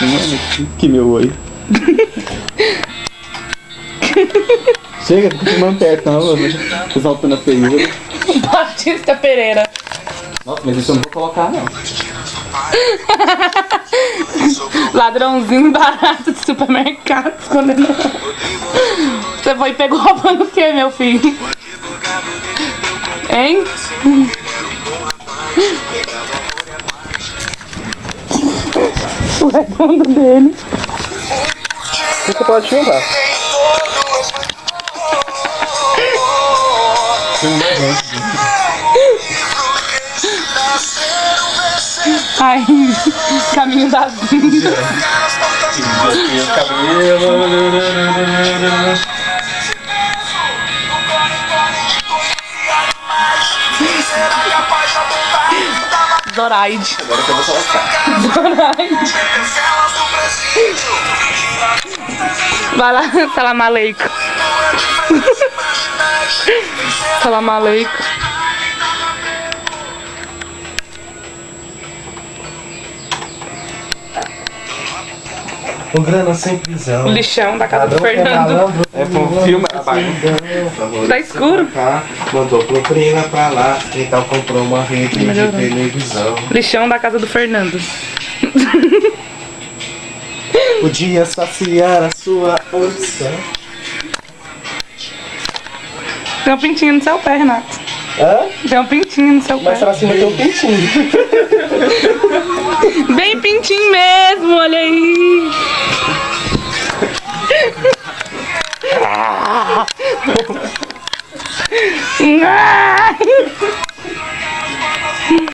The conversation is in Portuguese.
Mano, que meu oi. Chega, fica filmando perto, não, tô soltando a feiura. Batista Pereira. Nossa, mas isso eu não vou colocar, não. Ladrãozinho barato de supermercado escondendo. Você foi e pegou roubando o que, meu filho? Hein? O redondo dele. Você pode filmar. Ai, caminho da vida. Zoraide. Agora que eu vou colocar. Zoraide. Vai lá, salam aleikum. Salam aleikum. O grana sem prisão. O lixão da casa do Fernando. É bom, filma a bagunça. Tá escuro. Mandou pro prima pra lá. Então comprou uma rede de televisão. Lixão da casa do Fernando. Podia saciar a sua ambição. Tem um pintinho no seu pé, Renato. Hã? Tem um pintinho no seu pé. Mas pra cima tem um pintinho. Bem pintinho mesmo, olha aí.